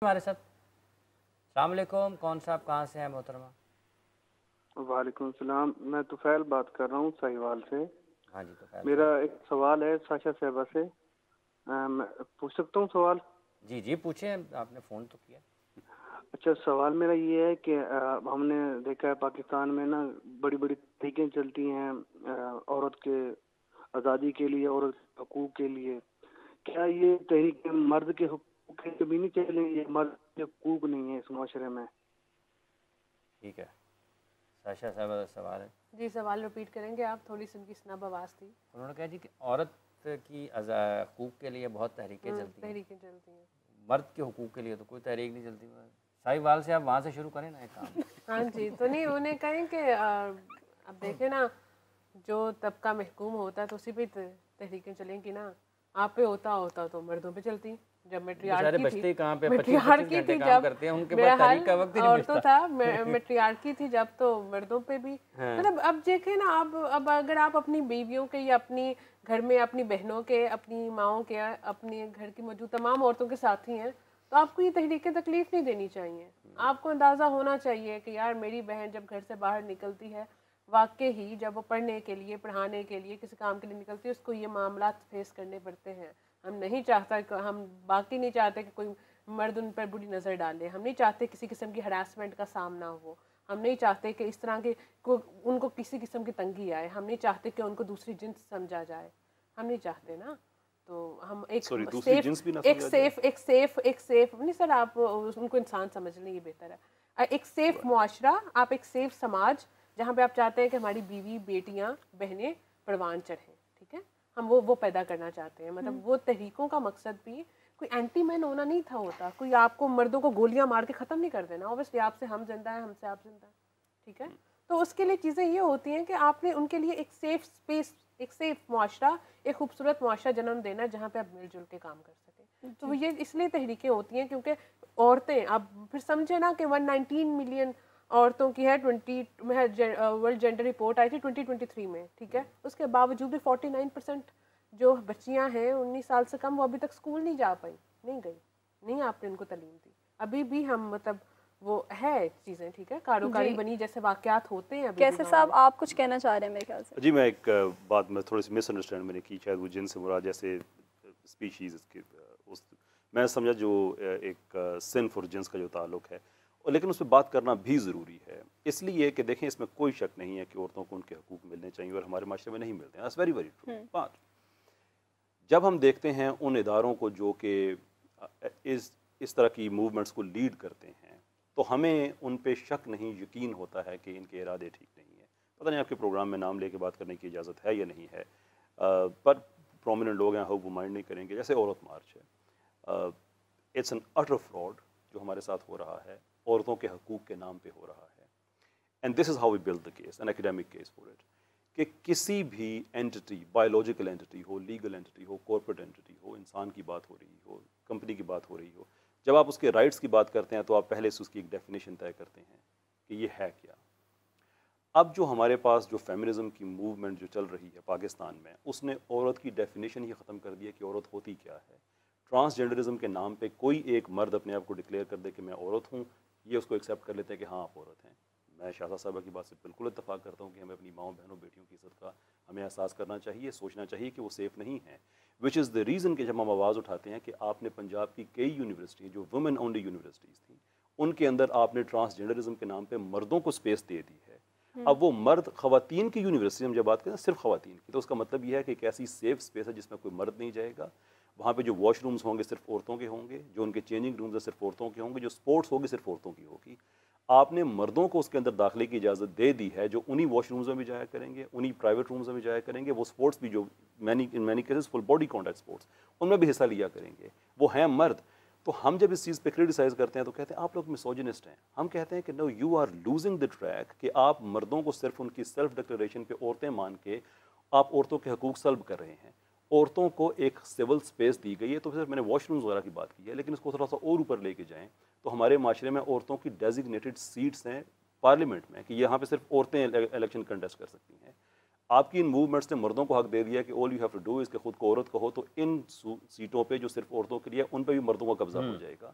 ہمارے ساتھ السلام علیکم، کون صاحب کہاں سے ہیں محترمہ؟ وعلیکم السلام، میں طفیل بات کر رہا ہوں ساہیوال سے۔ ہاں جی، تو خیر میرا صاحب ایک سوال ہے ساشا صاحبہ سے، میں پوچھ سکتا ہوں سوال؟ جی جی پوچھیں، آپ نے فون تو کیا۔ اچھا، سوال میرا یہ ہے کہ ہم نے دیکھا ہے پاکستان میں نا بڑی بڑی تحریکیں چلتی ہیں عورت کے آزادی کے لیے، عورت کے حقوق کے لیے۔ کیا یہ تحریکیں مرد کے حقوق کے بھی نہیں چلیں؟ یہ مرد کے حقوق نہیں ہے اس معاشرے میں؟ ٹھیک ہے، ساشا صاحب کا سوال ہے۔ جی سوال رپیٹ کریں گے آپ؟ تھوڑی سی ان کی سنب آواز تھی۔ انہوں نے کہا جی کہ عورت کی حقوق کے لیے بہت تحریکیں چلتی ہیں، مرد کے حقوق کے لیے تو کوئی تحریک نہیں چلتی۔ ساہیوال سے آپ وہاں سے شروع کریں نا ایک کام۔ ہاں جی، تو نہیں انہیں کہیں کہ اب دیکھیں نا، جو طبقہ محکوم ہوتا ہے تو اسی پہ تحریکیں چلیں گی نا۔ آپ پہ ہوتا تو مردوں پہ چلتی۔ جب میٹریارکی تھی جب میرا حال عورتوں تھا، میٹریارکی تھی جب تو مردوں پہ بھی۔ مطلب اب دیکھیں نا، اب اگر آپ اپنی بیویوں کے یا اپنی گھر میں اپنی بہنوں کے، اپنی ماؤں کے، اپنے گھر کی موجود تمام عورتوں کے ساتھی ہیں تو آپ کو یہ تحریکیں تکلیف نہیں دینی چاہیے۔ آپ کو اندازہ ہونا چاہیے کہ یار میری بہن جب گھر سے باہر نکلتی ہے، واقعی ہی جب وہ پڑھنے کے لیے، پڑھانے کے لیے، کسی کام کے لیے نکلتی ہے، اس کو یہ معاملات فیس کرنے پڑتے ہیں۔ ہم نہیں چاہتا کہ ہم باقی نہیں چاہتے کہ کوئی مرد ان پر بری نظر ڈالے، ہم نہیں چاہتے کسی قسم کی ہراسمنٹ کا سامنا ہو، ہم نہیں چاہتے کہ اس طرح کے ان کو کسی قسم کی تنگی آئے، ہم نہیں چاہتے کہ ان کو دوسری جنس سمجھا جائے، ہم نہیں چاہتے نا۔ تو ہم ایک سیف نہیں سر، آپ ان کو انسان سمجھ لیں، یہ بہتر ہے۔ ایک سیف معاشرہ، آپ ایک سیف سماج جہاں پہ آپ چاہتے ہیں کہ ہماری بیوی، بیٹیاں، بہنیں پروان چڑھیں، ٹھیک ہے، ہم وہ پیدا کرنا چاہتے ہیں۔ مطلب وہ تحریکوں کا مقصد بھی کوئی اینٹی مین ہونا نہیں تھا ہوتا، کوئی آپ کو مردوں کو گولیاں مار کے ختم نہیں کر دینا۔ اوبیسلی آپ سے ہم زندہ ہیں، ہم سے آپ زندہ ہیں، ٹھیک ہے۔ تو اس کے لیے چیزیں یہ ہوتی ہیں کہ آپ نے ان کے لیے ایک سیف اسپیس، ایک سیف معاشرہ، ایک خوبصورت معاشرہ جنم دینا جہاں پہ آپ مل جل کے کام کر سکیں۔ تو یہ اس لیے تحریکیں ہوتی ہیں کیونکہ عورتیں، اب پھر سمجھے نا کہ 119 ملین عورتوں کی ہے، ورلڈ جینڈر رپورٹ آئی تھی 2023 میں، ٹھیک ہے، اس کے باوجود بھی 49% جو بچیاں ہیں 19 سال سے کم، وہ ابھی تک اسکول نہیں جا پائی، نہیں گئی، نہیں آپ نے ان کو تعلیم دی۔ ابھی بھی ہم مطلب وہ ہے چیزیں، ٹھیک ہے، کاروکاری بنی جیسے واقعات ہوتے ہیں۔ کیسے صاحب آپ کچھ کہنا چاہ رہے ہیں میرے خیال سے؟ جی، میں ایک بات میں تھوڑی سی مس انڈرسٹینڈ میں نے کی، شاید وہ جن سے مراد جیسے اسپیشیز میں سمجھا جو ایک صنف اور جنس کا جو تعلق ہے، لیکن اس پہ بات کرنا بھی ضروری ہے، اس لیے کہ دیکھیں اس میں کوئی شک نہیں ہے کہ عورتوں کو ان کے حقوق ملنے چاہیے اور ہمارے معاشرے میں نہیں ملتے ہیں۔ That's very very true بات۔ جب ہم دیکھتے ہیں ان اداروں کو جو کہ اس طرح کی موومنٹس کو لیڈ کرتے ہیں تو ہمیں ان پہ شک نہیں، یقین ہوتا ہے کہ ان کے ارادے ٹھیک نہیں ہیں۔ پتہ نہیں آپ کے پروگرام میں نام لے کے بات کرنے کی اجازت ہے یا نہیں ہے، پر پرومیننٹ لوگ ہیں، ہوپ وہ مائنڈ نہیں کریں گے۔ جیسے عورت مارچ ہے، اٹس این اٹر فراڈ جو ہمارے ساتھ ہو رہا ہے، عورتوں کے حقوق کے نام پہ ہو رہا ہے، and this is how we build the case, an academic case for it, کہ کسی بھی اینٹی، بایولوجیکل اینٹی ہو، لیگل اینٹی ہو، کارپوریٹ اینٹی ہو، انسان کی بات ہو رہی ہو، کمپنی کی بات ہو رہی ہو، جب آپ اس کے رائٹس کی بات کرتے ہیں تو آپ پہلے سے اس کی ایک ڈیفینیشن طے کرتے ہیں کہ یہ ہے کیا۔ اب جو ہمارے پاس جو فیمنزم کی موومنٹ جو چل رہی ہے پاکستان میں، اس نے عورت کی ڈیفینیشن ہی ختم کر دی ہے کہ عورت ہوتی کیا ہے۔ ٹرانسجنڈرزم کے نام پہ کوئی ایک مرد اپنے آپ کو ڈکلیئر کر دے کہ میں عورت ہوں، یہ اس کو ایکسیپٹ کر لیتے ہیں کہ ہاں آپ عورت ہیں۔ میں شاہزادہ صاحبہ کی بات سے بالکل اتفاق کرتا ہوں کہ ہمیں اپنی ماؤں، بہنوں، بیٹیوں کی عزت کا ہمیں احساس کرنا چاہیے، سوچنا چاہیے کہ وہ سیف نہیں ہیں، وچ از دا ریزن کہ جب ہم آواز اٹھاتے ہیں کہ آپ نے پنجاب کی کئی یونیورسٹی جو وومن اونلی یونیورسٹیز تھیں، ان کے اندر آپ نے ٹرانسجنڈرزم کے نام پہ مردوں کو سپیس دے دی ہے۔ اب وہ مرد، خواتین کی یونیورسٹی ہم جب بات کریں صرف خواتین کی، تو اس کا مطلب یہ ہے کہ ایک ایسی سیف سپیس ہے جس میں کوئی مرد نہیں جائے گا، وہاں پہ جو واش رومز ہوں گے صرف عورتوں کے ہوں گے، جو ان کے چینجنگ رومز ہیں صرف عورتوں کے ہوں گے، جو سپورٹس ہوگی صرف عورتوں کی ہوگی۔ آپ نے مردوں کو اس کے اندر داخلے کی اجازت دے دی ہے، جو انہی واش رومز میں بھی جایا کریں گے، انہی پرائیویٹ رومز میں بھی جایا کریں گے، وہ سپورٹس بھی جو in many cases full body contact sports, ان میں بھی حصہ لیا کریں گے، وہ ہیں مرد۔ تو ہم جب اس چیز پہ کرٹیسائز کرتے ہیں تو کہتے ہیں آپ لوگ مسوجنسٹ ہیں۔ ہم کہتے ہیں کہ no, you are losing the track, کہ آپ مردوں کو صرف ان کی سیلف ڈکلریشن پہ عورتیں مان کے آپ عورتوں کے حقوق سلب کر رہے ہیں۔ عورتوں کو ایک سول سپیس دی گئی ہے، تو صرف میں نے واش رومز وغیرہ کی بات کی ہے، لیکن اس کو تھوڑا سا اور اوپر لے کے جائیں تو ہمارے معاشرے میں عورتوں کی ڈیزگنیٹڈ سیٹس ہیں پارلیمنٹ میں، کہ یہاں پہ صرف عورتیں الیکشن کنٹیسٹ کر سکتی ہیں۔ آپ کی ان موومنٹس نے مردوں کو حق دے دیا کہ all you have to do is کہ خود کو عورت کہو، تو ان سیٹوں پہ جو صرف عورتوں کے لیے ان پہ بھی مردوں کا قبضہ ہو جائے گا۔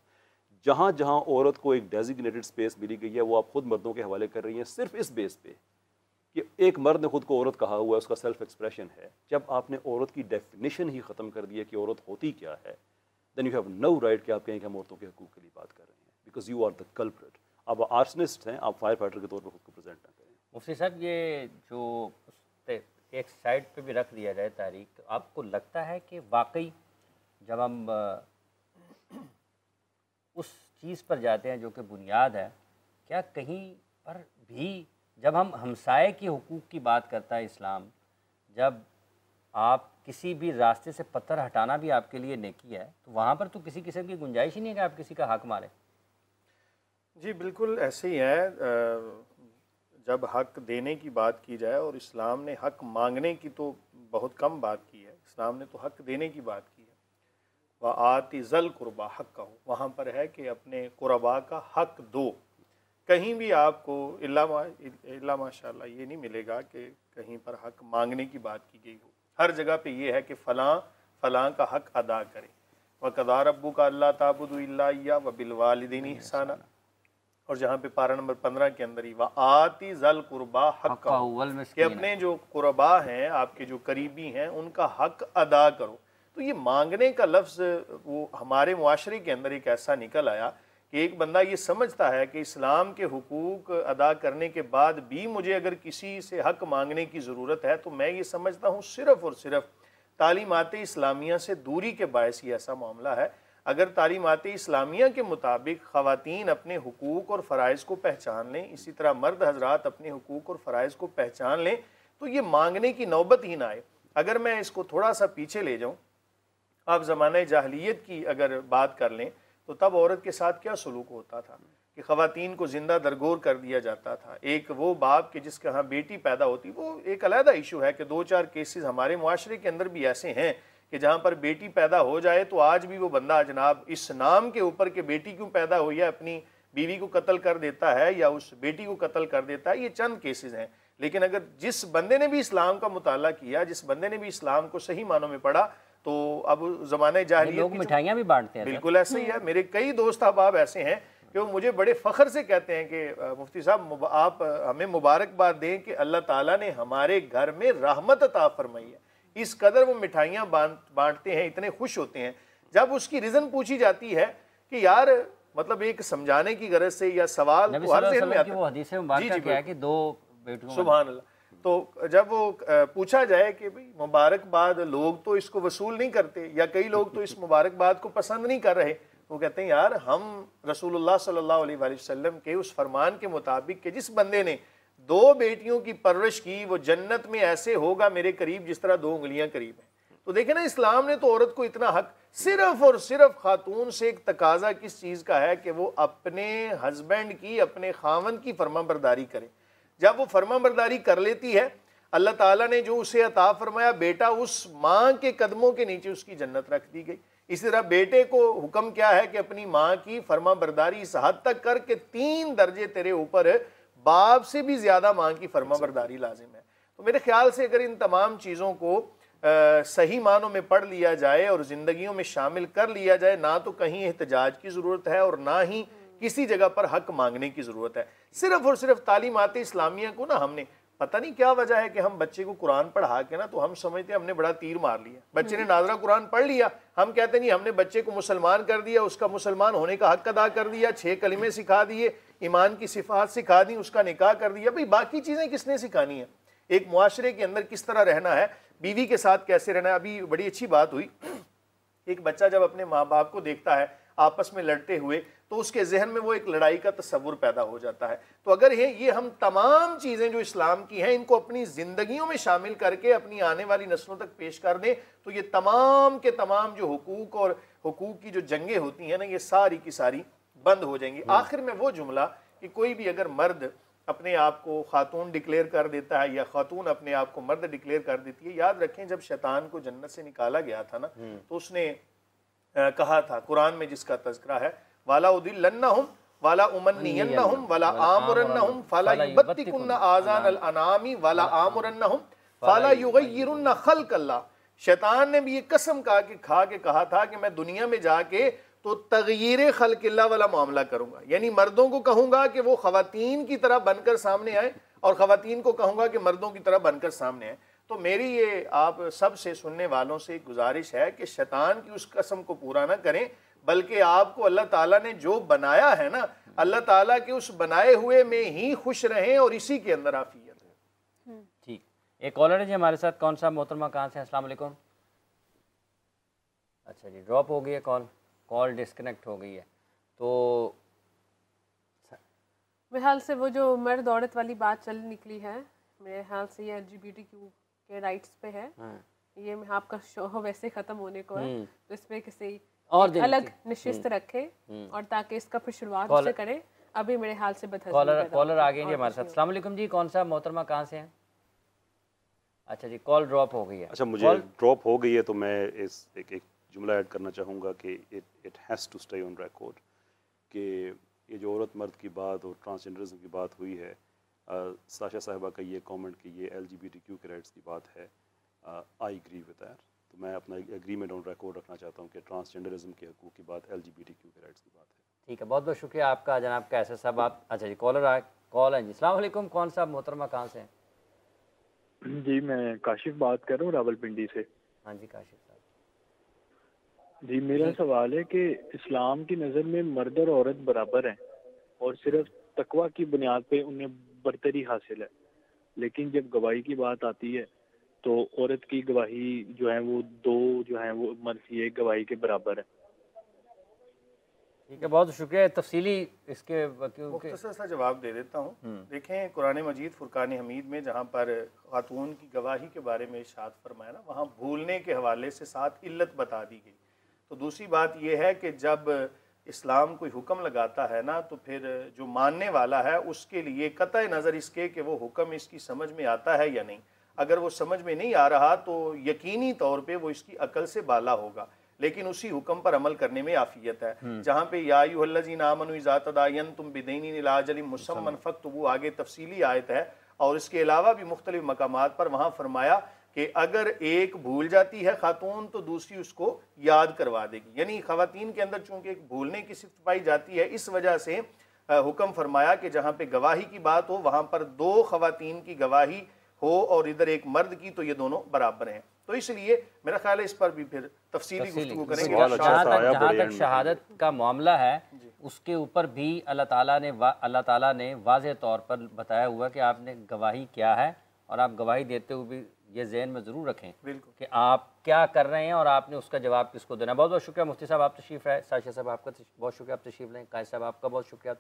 جہاں جہاں عورت کو ایک ڈیزیگنیٹڈ اسپیس ملی گئی ہے وہ آپ خود مردوں کے حوالے کر رہی ہیں صرف اس بیس پہ کہ ایک مرد نے خود کو عورت کہا ہوا ہے، اس کا سیلف ایکسپریشن ہے. جب آپ نے عورت کی ڈیفینیشن ہی ختم کر دی ہے کہ عورت ہوتی کیا ہے، then you have no right کہ آپ کہیں کہ ہم عورتوں کے حقوق کے لیے بات کر رہے ہیں، because you are the culprit. آپ آرسنسٹ ہیں، آپ فائر فائٹر کے طور پر خود کو پریزنٹ نہ کریں. مفتی صاحب یہ جو ایک سائڈ پہ بھی رکھ دیا جائے تاریخ، تو آپ کو لگتا ہے کہ واقعی جب ہم اس چیز پر جاتے ہیں جو کہ بنیاد ہے، کیا کہیں پر بھی جب ہم ہمسائے کے حقوق کی بات کرتا ہے اسلام، جب آپ کسی بھی راستے سے پتھر ہٹانا بھی آپ کے لیے نیکی ہے، تو وہاں پر تو کسی قسم کی گنجائش ہی نہیں ہے کہ آپ کسی کا حق ماریں؟ جی بالکل ایسے ہی ہے. جب حق دینے کی بات کی جائے، اور اسلام نے حق مانگنے کی تو بہت کم بات کی ہے، اسلام نے تو حق دینے کی بات کی ہے. وَآتِ ذَا الْقُرْبَىٰ حَقَّهُ، وہاں پر ہے کہ اپنے قربا کا حق دو. کہیں بھی آپ کو الا ماشاء اللہ یہ نہیں ملے گا کہ کہیں پر حق مانگنے کی بات کی گئی ہو. ہر جگہ پہ یہ ہے کہ فلاں کا حق ادا کرے. وَقَضَىٰ رَبُّكَ أَلَّا تَعْبُدُوا إِلَّا إِيَّاهُ وَبِالْوَالِدَيْنِ إِحْسَانًا، اور جہاں پہ پارہ نمبر 15 کے اندر ہی وَآتِ ذَا الْقُرْبَىٰ حَقَّهُ، کہ اپنے جو قربا ہیں، آپ کے جو قریبی ہیں، ان کا حق ادا کرو. تو یہ مانگنے کا لفظ وہ ہمارے معاشرے کے اندر ایک ایسا نکل آیا کہ ایک بندہ یہ سمجھتا ہے کہ اسلام کے حقوق ادا کرنے کے بعد بھی مجھے اگر کسی سے حق مانگنے کی ضرورت ہے، تو میں یہ سمجھتا ہوں صرف اور صرف تعلیمات اسلامیہ سے دوری کے باعث ہی ایسا معاملہ ہے. اگر تعلیمات اسلامیہ کے مطابق خواتین اپنے حقوق اور فرائض کو پہچان لیں، اسی طرح مرد حضرات اپنے حقوق اور فرائض کو پہچان لیں، تو یہ مانگنے کی نوبت ہی نہ آئے. اگر میں اس کو تھوڑا سا پیچھے لے جاؤں، آپ زمانہ جاہلیت کی اگر بات کر لیں تو تب عورت کے ساتھ کیا سلوک ہوتا تھا کہ خواتین کو زندہ درگور کر دیا جاتا تھا. ایک وہ باپ کہ جس کے ہاں بیٹی پیدا ہوتی، وہ ایک علیحدہ ایشو ہے کہ 2-4 کیسز ہمارے معاشرے کے اندر بھی ایسے ہیں کہ جہاں پر بیٹی پیدا ہو جائے تو آج بھی وہ بندہ جناب اس نام کے اوپر کہ بیٹی کیوں پیدا ہوئی ہے اپنی بیوی کو قتل کر دیتا ہے یا اس بیٹی کو قتل کر دیتا ہے. یہ چند کیسز ہیں. لیکن اگر جس بندے نے بھی اسلام کا مطالعہ کیا، جس بندے نے بھی اسلام کو صحیح معنوں میں پڑھا، تو اب زمانہ جاہلیت لوگ مٹھائیاں بھی بانٹتے ہیں. بالکل ایسا ہی ہے. میرے کئی دوست احباب ایسے ہیں کہ وہ مجھے بڑے فخر سے کہتے ہیں کہ مفتی صاحب آپ ہمیں مبارکباد دیں کہ اللہ تعالیٰ نے ہمارے گھر میں رحمت عطا فرمائی ہے. اس قدر وہ مٹھائیاں بانٹتے ہیں، اتنے خوش ہوتے ہیں. جب اس کی ریزن پوچھی جاتی ہے کہ یار مطلب ایک سمجھانے کی غرض سے یا سوال نبی صلی اللہ علیہ وسلم کی وہ حدیث مبارکہ کیا ہے کہ 2 بیٹوں، سبحان اللہ. تو جب وہ پوچھا جائے کہ بھئی مبارکباد، لوگ تو اس کو وصول نہیں کرتے یا کئی لوگ تو اس مبارکباد کو پسند نہیں کر رہے، وہ کہتے ہیں یار ہم رسول اللہ صلی اللہ علیہ وآلہ وسلم کے اس فرمان کے مطابق کہ جس بندے نے 2 بیٹیوں کی پرورش کی وہ جنت میں ایسے ہوگا میرے قریب جس طرح 2 انگلیاں قریب ہیں. تو دیکھیں نا، اسلام نے تو عورت کو اتنا حق، صرف اور صرف خاتون سے ایک تقاضا کس چیز کا ہے کہ وہ اپنے ہسبینڈ کی، اپنے خاوند کی فرما برداری کرے. جب وہ فرما برداری کر لیتی ہے، اللہ تعالیٰ نے جو اسے عطا فرمایا بیٹا، اس ماں کے قدموں کے نیچے اس کی جنت رکھ دی گئی. اسی طرح بیٹے کو حکم کیا ہے کہ اپنی ماں کی فرما برداری اس حد تک کر کے 3 درجے تیرے اوپر باپ سے بھی زیادہ ماں کی فرما برداری لازم ہے. تو میرے خیال سے اگر ان تمام چیزوں کو صحیح معنوں میں پڑھ لیا جائے اور زندگیوں میں شامل کر لیا جائے، نہ تو کہیں احتجاج کی ضرورت ہے اور نہ ہی کسی جگہ پر حق مانگنے کی ضرورت ہے. صرف اور صرف تعلیمات اسلامیہ کو نا ہم نے پتہ نہیں کیا وجہ ہے کہ ہم بچے کو قرآن پڑھا کے نا تو ہم سمجھتے ہیں ہم نے بڑا تیر مار لیا. بچے نے ناظرہ قرآن پڑھ لیا، ہم کہتے نہیں ہم نے بچے کو مسلمان کر دیا، اس کا مسلمان ہونے کا حق ادا کر دیا، 6 کلمے سکھا دیے، ایمان کی صفات سکھا دی، اس کا نکاح کر دیا. بھئی باقی چیزیں کس نے سکھانی ہیں؟ ایک معاشرے کے اندر کس طرح رہنا ہے، بیوی کے ساتھ کیسے رہنا ہے. ابھی بڑی اچھی بات ہوئی، ایک بچہ جب اپنے ماں باپ کو دیکھتا ہے آپس میں لڑتے ہوئے تو اس کے ذہن میں وہ ایک لڑائی کا تصور پیدا ہو جاتا ہے. تو اگر یہ ہم تمام چیزیں جو اسلام کی ہیں ان کو اپنی زندگیوں میں شامل کر کے اپنی آنے والی نسلوں تک پیش کر دیں تو یہ تمام کے تمام جو حقوق اور حقوق کی جو جنگیں ہوتی ہیں نا، یہ ساری کی ساری بند ہو جائیں گی. آخر میں وہ جملہ کہ کوئی بھی اگر مرد اپنے آپ کو خاتون ڈکلیئر کر دیتا ہے یا خاتون اپنے آپ کو مرد ڈکلیئر کر دیتی ہے، یاد رکھیں جب شیطان کو جنت سے نکالا گیا تھا نا تو اس نے کہا تھا، قرآن میں جس کا تذکرہ ہے، وَلَا أُضِلَّنَّهُمْ وَلَا أُمَنِّيَنَّهُمْ وَلَا آمُرَنَّهُمْ فَلَا يُبَتِّكُنَّ آذَانَ الْأَنْعَامِ وَلَا آمُرَنَّهُمْ فَلَا يُغَيِّرُنَّ خَلْقَ اللَّهِ. شیطان نے بھی یہ قسم کہا کہ کھا کے کہا تھا کہ میں دنیا میں جا کے تو تغییر خلق اللہ والا معاملہ کروں گا، یعنی مردوں کو کہوں گا کہ وہ خواتین کی طرح بن کر سامنے آئیں اور خواتین کو کہوں گا کہ مردوں کی طرح بن کر سامنے آئیں۔ تو میری یہ آپ سب سے سننے والوں سے گزارش ہے کہ شیطان کی اس قسم کو پورا نہ کریں، بلکہ آپ کو اللہ تعالیٰ نے جو بنایا ہے نا، اللہ تعالیٰ کے اس بنائے ہوئے میں ہی خوش رہیں اور اسی کے اندر عافیت ہے۔ ٹھیک، ایک کالر ہے جی ہمارے ساتھ، کون سا محترمہ کہاں سے ہیں؟ السلام علیکم۔ اچھا جی، ڈراپ ہو گئی ہے کال ڈسکنیکٹ ہو گئی ہے۔ تو میرے خیال سے وہ جو مرد عورت والی بات چل نکلی ہے، میرے خیال سے یہ LGBTQ کے رائٹس پہ ہے، یہ آپ کا شو ویسے ختم ہونے کو ہے، تو اس پہ کسی الگ نشست رکھے اور تاکہ اس کا پھر شروعات سے کریں۔ ابھی میرے حال سے کالر آ گئی جی ہمارے ساتھ۔ السلام علیکم جی، کون سا محترمہ کہاں سے ہیں؟ اچھا جی، کال ڈراپ ہو گئی ہے۔ اچھا، مجھے ڈراپ ہو گئی ہے تو میں اس ایک جملہ ایڈ کرنا چاہوں گا کہ it has to stay on record کہ یہ جو عورت مرد کی بات اور ٹرانسجنڈرزم کی بات ہوئی ہے، ساشا صاحبہ کا یہ کامنٹ کہ یہ LGBTQ کے رائٹس کی بات ہے، آئی ایگری ود دیٹ، تو میں اپنا ایگریمنٹ آن ریکارڈ رکھنا چاہتا ہوں کہ ٹرانسجنڈرزم کے حقوق کی بات LGBTQ کے رائٹس کی بات ہے۔ ٹھیک ہے، بہت بہت شکریہ آپ کا جناب کیسر صاحب۔ آپ اچھا جی، کال ہے جی۔ السلام علیکم، کون سا محترمہ کہاں سے ہیں؟ جی میں کاشف بات کر رہا ہوں راول پنڈی سے۔ ہاں جی کاشف صاحب جی میرا سوال ہے کہ اسلام کی نظر میں مرد اور عورت برابر ہیں اور صرف تقوی کی بنیاد پہ انہیں برتری حاصل ہے، لیکن جب گواہی کی بات آتی ہے تو عورت کی گواہی جو ہے وہ دو جو ہیں وہ مرضی ایک گواہی کے برابر ہے۔ ٹھیک ہے، بہت شکریہ۔ تفصیلی اس کے مختصر سا جواب دے دیتا ہوں۔ دیکھیں قرآن مجید فرقان حمید میں جہاں پر خاتون کی گواہی کے بارے میں ارشاد فرمایا نا، وہاں بھولنے کے حوالے سے ساتھ علت بتا دی گئی۔ تو دوسری بات یہ ہے کہ جب اسلام کوئی حکم لگاتا ہے نا تو پھر جو ماننے والا ہے اس کے لیے قطع نظر اس کے کہ وہ حکم اس کی سمجھ میں آتا ہے یا نہیں، اگر وہ سمجھ میں نہیں آ رہا تو یقینی طور پہ وہ اس کی عقل سے بالا ہوگا، لیکن اسی حکم پر عمل کرنے میں عافیت ہے۔ جہاں پہ یا ایھا الذین آمنوا اذا تداینتم بدین الی اجل مسمى فاکتبوہ آگے تفصیلی آیت ہے، اور اس کے علاوہ بھی مختلف مقامات پر وہاں فرمایا کہ اگر ایک بھول جاتی ہے خاتون تو دوسری اس کو یاد کروا دے گی، یعنی خواتین کے اندر چونکہ ایک بھولنے کی صفت پائی جاتی ہے، اس وجہ سے حکم فرمایا کہ جہاں پہ گواہی کی بات ہو وہاں پر دو خواتین کی گواہی ہو اور ادھر ایک مرد کی تو یہ دونوں برابر ہیں۔ تو اس لیے میرا خیال ہے اس پر بھی پھر تفصیلی گفتگو کریں گے۔ جہاں تک شہادت کا معاملہ ہے اس کے اوپر بھی اللہ تعالیٰ نے واضح طور پر بتایا ہوا کہ آپ نے گواہی کیا ہے، اور آپ گواہی دیتے ہوئے بھی یہ ذہن میں ضرور رکھیں کہ آپ کیا کر رہے ہیں اور آپ نے اس کا جواب کس کو دینا ہے۔ بہت بہت شکریہ مفتی صاحب، آپ تشریف رہے۔ ساشا صاحب آپ کا بہت شکریہ، آپ تشریف لیں۔ قائد صاحب آپ کا بہت شکریہ،